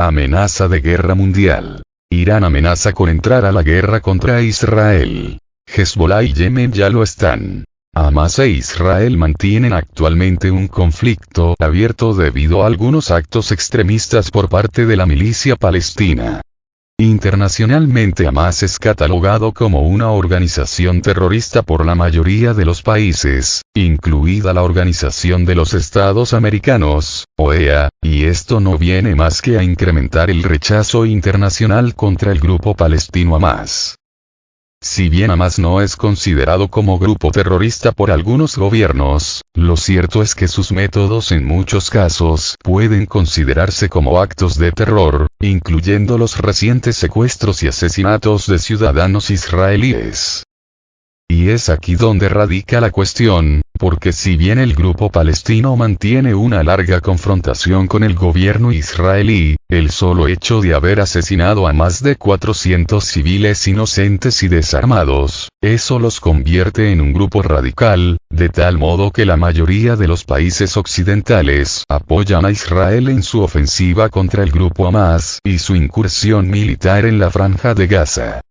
amenaza de guerra mundial. Irán amenaza con entrar a la guerra contra Israel. Hezbollah y Yemen ya lo están. Hamás e Israel mantienen actualmente un conflicto abierto debido a algunos actos extremistas por parte de la milicia palestina. Internacionalmente Hamás es catalogado como una organización terrorista por la mayoría de los países, incluida la Organización de los Estados Americanos, OEA, y esto no viene más que a incrementar el rechazo internacional contra el grupo palestino Hamás. Si bien Hamás no es considerado como grupo terrorista por algunos gobiernos, lo cierto es que sus métodos en muchos casos pueden considerarse como actos de terror, incluyendo los recientes secuestros y asesinatos de ciudadanos israelíes. Y es aquí donde radica la cuestión, porque si bien el grupo palestino mantiene una larga confrontación con el gobierno israelí, el solo hecho de haber asesinado a más de 400 civiles inocentes y desarmados, eso los convierte en un grupo radical, de tal modo que la mayoría de los países occidentales apoyan a Israel en su ofensiva contra el grupo Hamás y su incursión militar en la Franja de Gaza.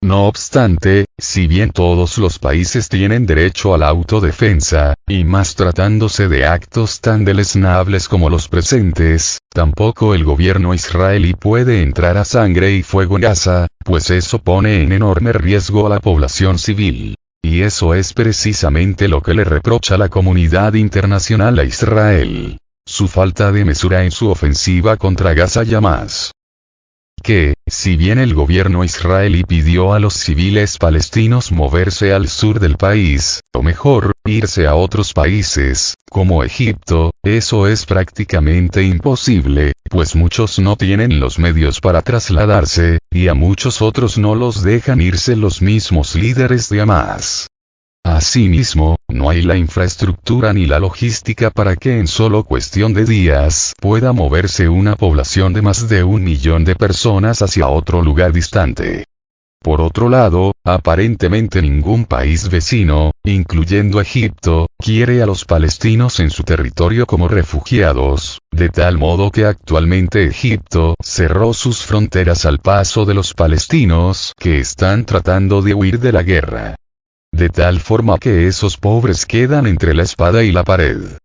No obstante, si bien todos los países tienen derecho a la autodefensa, y más tratándose de actos tan deleznables como los presentes, tampoco el gobierno israelí puede entrar a sangre y fuego en Gaza, pues eso pone en enorme riesgo a la población civil. Y eso es precisamente lo que le reprocha la comunidad internacional a Israel. Su falta de mesura en su ofensiva contra Gaza y Hamás. Que, si bien el gobierno israelí pidió a los civiles palestinos moverse al sur del país, o mejor, irse a otros países, como Egipto, eso es prácticamente imposible, pues muchos no tienen los medios para trasladarse, y a muchos otros no los dejan irse los mismos líderes de Hamás. Asimismo, no hay la infraestructura ni la logística para que en solo cuestión de días pueda moverse una población de más de 1 millón de personas hacia otro lugar distante. Por otro lado, aparentemente ningún país vecino, incluyendo Egipto, quiere a los palestinos en su territorio como refugiados, de tal modo que actualmente Egipto cerró sus fronteras al paso de los palestinos que están tratando de huir de la guerra. De tal forma que esos pobres quedan entre la espada y la pared.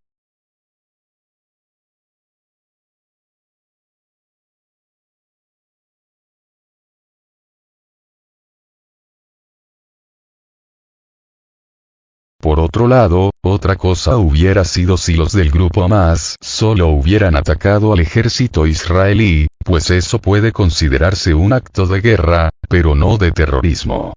Por otro lado, otra cosa hubiera sido si los del grupo Hamás solo hubieran atacado al ejército israelí, pues eso puede considerarse un acto de guerra, pero no de terrorismo.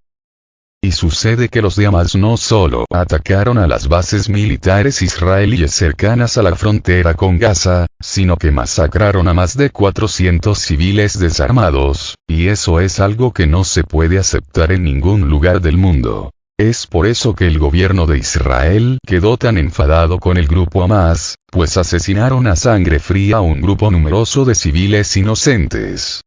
Y sucede que los de Hamás no solo atacaron a las bases militares israelíes cercanas a la frontera con Gaza, sino que masacraron a más de 400 civiles desarmados, y eso es algo que no se puede aceptar en ningún lugar del mundo. Es por eso que el gobierno de Israel quedó tan enfadado con el grupo Hamás, pues asesinaron a sangre fría a un grupo numeroso de civiles inocentes.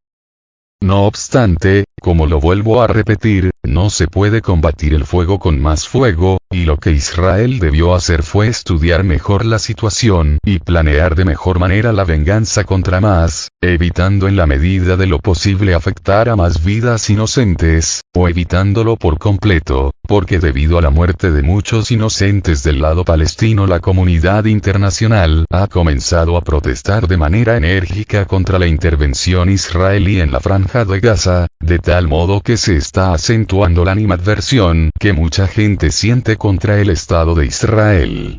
No obstante, como lo vuelvo a repetir, no se puede combatir el fuego con más fuego, y lo que Israel debió hacer fue estudiar mejor la situación y planear de mejor manera la venganza contra Hamás, evitando en la medida de lo posible afectar a más vidas inocentes, o evitándolo por completo, porque debido a la muerte de muchos inocentes del lado palestino la comunidad internacional ha comenzado a protestar de manera enérgica contra la intervención israelí en la Franja de Gaza, de tal modo que se está acentuando la animadversión que mucha gente siente contra el Estado de Israel.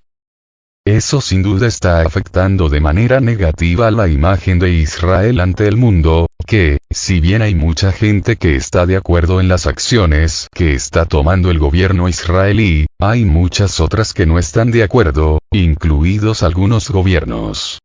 Eso sin duda está afectando de manera negativa la imagen de Israel ante el mundo, que, si bien hay mucha gente que está de acuerdo en las acciones que está tomando el gobierno israelí, hay muchas otras que no están de acuerdo, incluidos algunos gobiernos.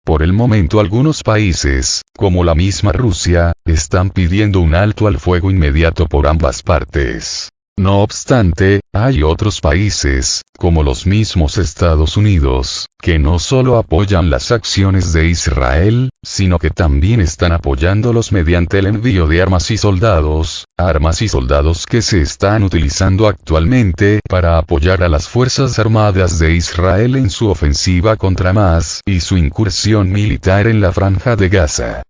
Por el momento algunos países, como la misma Rusia, están pidiendo un alto al fuego inmediato por ambas partes. No obstante, hay otros países, como los mismos Estados Unidos, que no solo apoyan las acciones de Israel, sino que también están apoyándolos mediante el envío de armas y soldados que se están utilizando actualmente para apoyar a las Fuerzas Armadas de Israel en su ofensiva contra Hamás y su incursión militar en la Franja de Gaza.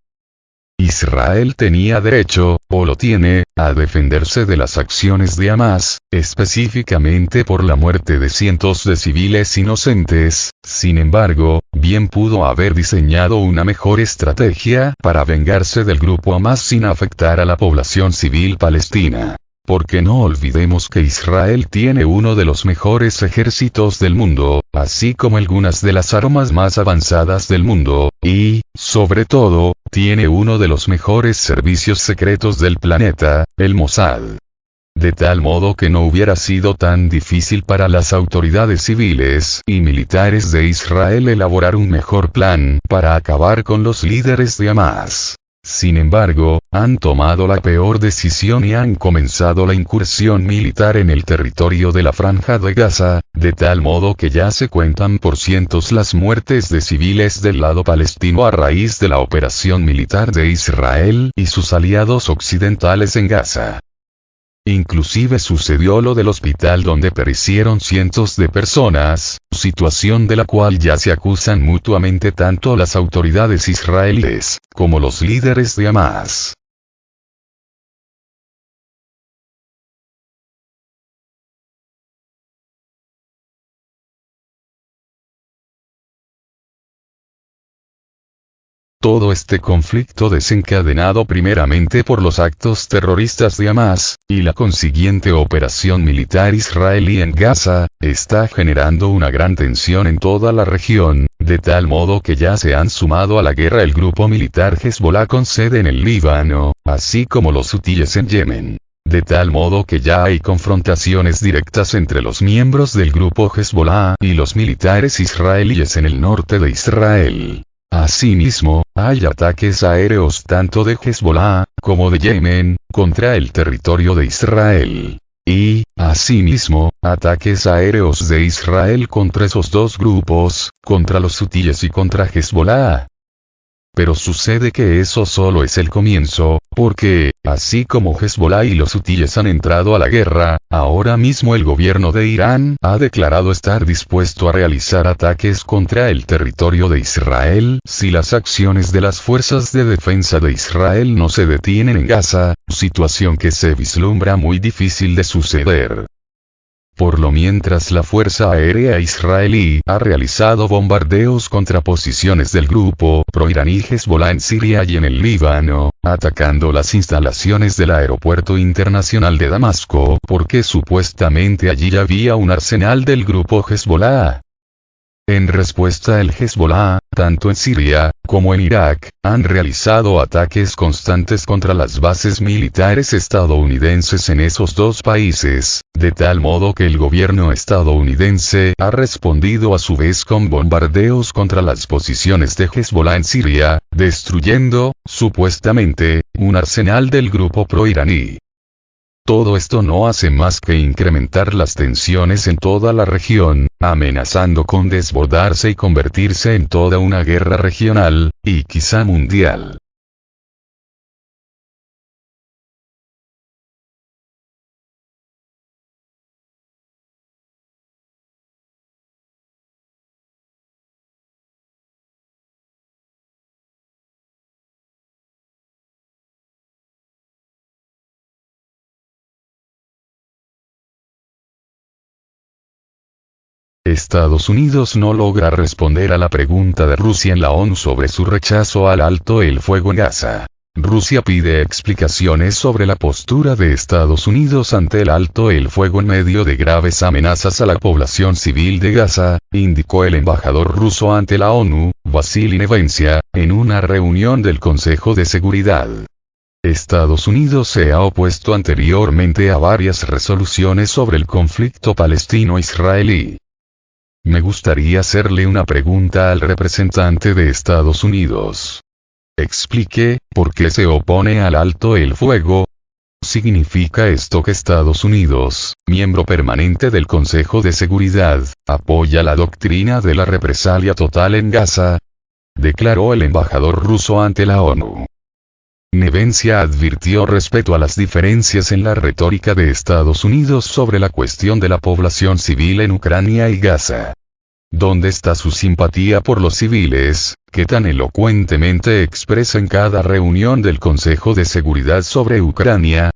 Israel tenía derecho, o lo tiene, a defenderse de las acciones de Hamás, específicamente por la muerte de cientos de civiles inocentes. Sin embargo, bien pudo haber diseñado una mejor estrategia para vengarse del grupo Hamás sin afectar a la población civil palestina. Porque no olvidemos que Israel tiene uno de los mejores ejércitos del mundo, así como algunas de las armas más avanzadas del mundo, y, sobre todo, tiene uno de los mejores servicios secretos del planeta, el Mossad. De tal modo que no hubiera sido tan difícil para las autoridades civiles y militares de Israel elaborar un mejor plan para acabar con los líderes de Hamás. Sin embargo, han tomado la peor decisión y han comenzado la incursión militar en el territorio de la Franja de Gaza, de tal modo que ya se cuentan por cientos las muertes de civiles del lado palestino a raíz de la operación militar de Israel y sus aliados occidentales en Gaza. Inclusive sucedió lo del hospital donde perecieron cientos de personas, situación de la cual ya se acusan mutuamente tanto las autoridades israelíes, como los líderes de Hamás. Todo este conflicto desencadenado primeramente por los actos terroristas de Hamás, y la consiguiente operación militar israelí en Gaza, está generando una gran tensión en toda la región, de tal modo que ya se han sumado a la guerra el grupo militar Hezbollah con sede en el Líbano, así como los hutíes en Yemen. De tal modo que ya hay confrontaciones directas entre los miembros del grupo Hezbollah y los militares israelíes en el norte de Israel. Asimismo, hay ataques aéreos tanto de Hezbollah, como de Yemen, contra el territorio de Israel. Y, asimismo, ataques aéreos de Israel contra esos dos grupos, contra los hutíes y contra Hezbollah. Pero sucede que eso solo es el comienzo, porque, así como Hezbollah y los hutíes han entrado a la guerra, ahora mismo el gobierno de Irán ha declarado estar dispuesto a realizar ataques contra el territorio de Israel si las acciones de las fuerzas de defensa de Israel no se detienen en Gaza, situación que se vislumbra muy difícil de suceder. Por lo mientras la Fuerza Aérea Israelí ha realizado bombardeos contra posiciones del grupo pro-iraní Hezbollah en Siria y en el Líbano, atacando las instalaciones del aeropuerto internacional de Damasco porque supuestamente allí había un arsenal del grupo Hezbollah. En respuesta el Hezbollah, tanto en Siria, como en Irak, han realizado ataques constantes contra las bases militares estadounidenses en esos dos países, de tal modo que el gobierno estadounidense ha respondido a su vez con bombardeos contra las posiciones de Hezbollah en Siria, destruyendo, supuestamente, un arsenal del grupo pro-iraní. Todo esto no hace más que incrementar las tensiones en toda la región, amenazando con desbordarse y convertirse en toda una guerra regional, y quizá mundial. Estados Unidos no logra responder a la pregunta de Rusia en la ONU sobre su rechazo al alto el fuego en Gaza. Rusia pide explicaciones sobre la postura de Estados Unidos ante el alto el fuego en medio de graves amenazas a la población civil de Gaza, indicó el embajador ruso ante la ONU, Vasily Nevencia, en una reunión del Consejo de Seguridad. Estados Unidos se ha opuesto anteriormente a varias resoluciones sobre el conflicto palestino-israelí. Me gustaría hacerle una pregunta al representante de Estados Unidos. Explique, ¿por qué se opone al alto el fuego? ¿Significa esto que Estados Unidos, miembro permanente del Consejo de Seguridad, apoya la doctrina de la represalia total en Gaza? Declaró el embajador ruso ante la ONU. Nevencia advirtió respecto a las diferencias en la retórica de Estados Unidos sobre la cuestión de la población civil en Ucrania y Gaza. ¿Dónde está su simpatía por los civiles, que tan elocuentemente expresa en cada reunión del Consejo de Seguridad sobre Ucrania?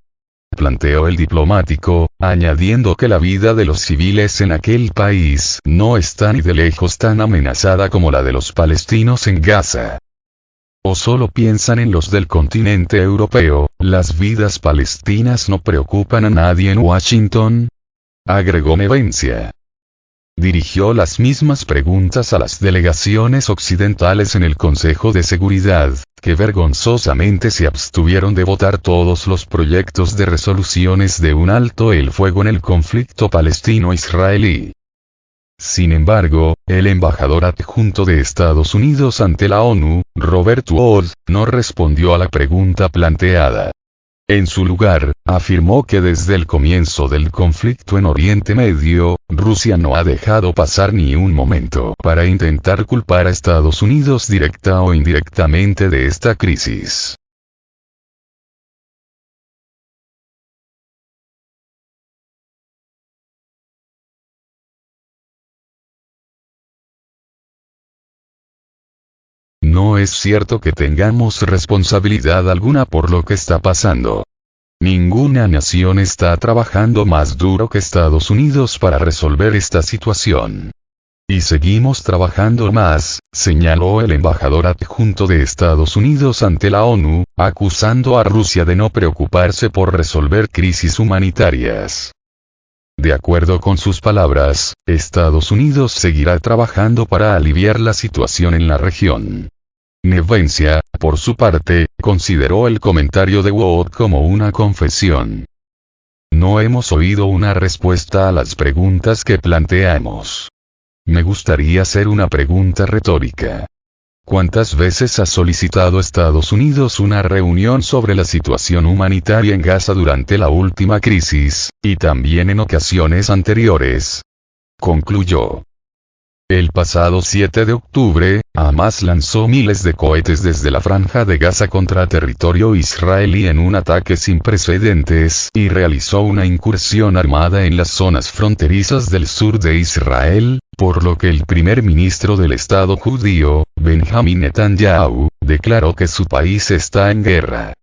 Planteó el diplomático, añadiendo que la vida de los civiles en aquel país no está ni de lejos tan amenazada como la de los palestinos en Gaza. ¿O solo piensan en los del continente europeo? ¿Las vidas palestinas no preocupan a nadie en Washington?, agregó Nevencia. Dirigió las mismas preguntas a las delegaciones occidentales en el Consejo de Seguridad, que vergonzosamente se abstuvieron de votar todos los proyectos de resoluciones de un alto el fuego en el conflicto palestino-israelí. Sin embargo, el embajador adjunto de Estados Unidos ante la ONU, Robert Wood, no respondió a la pregunta planteada. En su lugar, afirmó que desde el comienzo del conflicto en Oriente Medio, Rusia no ha dejado pasar ni un momento para intentar culpar a Estados Unidos directa o indirectamente de esta crisis. No es cierto que tengamos responsabilidad alguna por lo que está pasando. Ninguna nación está trabajando más duro que Estados Unidos para resolver esta situación. Y seguimos trabajando más, señaló el embajador adjunto de Estados Unidos ante la ONU, acusando a Rusia de no preocuparse por resolver crisis humanitarias. De acuerdo con sus palabras, Estados Unidos seguirá trabajando para aliviar la situación en la región. Nevencia, por su parte, consideró el comentario de Wood como una confesión. No hemos oído una respuesta a las preguntas que planteamos. Me gustaría hacer una pregunta retórica. ¿Cuántas veces ha solicitado Estados Unidos una reunión sobre la situación humanitaria en Gaza durante la última crisis, y también en ocasiones anteriores? Concluyó. El pasado 7 de octubre, Hamás lanzó miles de cohetes desde la franja de Gaza contra territorio israelí en un ataque sin precedentes y realizó una incursión armada en las zonas fronterizas del sur de Israel, por lo que el primer ministro del Estado judío, Benjamin Netanyahu, declaró que su país está en guerra.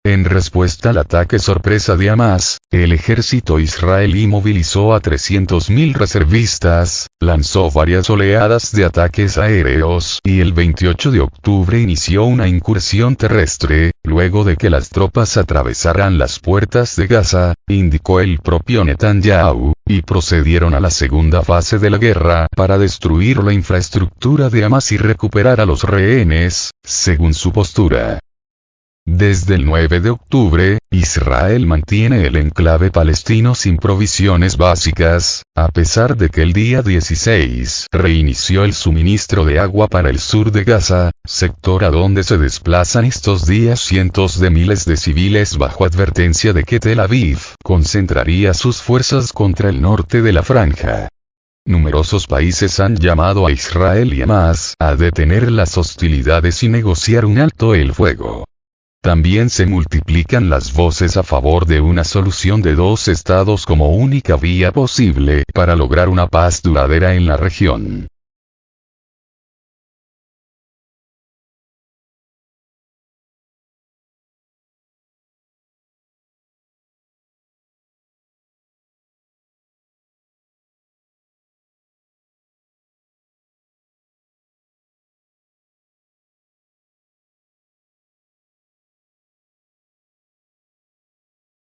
En respuesta al ataque sorpresa de Hamás, el ejército israelí movilizó a 300.000 reservistas, lanzó varias oleadas de ataques aéreos y el 28 de octubre inició una incursión terrestre, luego de que las tropas atravesaran las puertas de Gaza, indicó el propio Netanyahu, y procedieron a la segunda fase de la guerra para destruir la infraestructura de Hamás y recuperar a los rehenes, según su postura. Desde el 9 de octubre, Israel mantiene el enclave palestino sin provisiones básicas, a pesar de que el día 16 reinició el suministro de agua para el sur de Gaza, sector a donde se desplazan estos días cientos de miles de civiles bajo advertencia de que Tel Aviv concentraría sus fuerzas contra el norte de la franja. Numerosos países han llamado a Israel y Hamás a detener las hostilidades y negociar un alto el fuego. También se multiplican las voces a favor de una solución de dos estados como única vía posible para lograr una paz duradera en la región.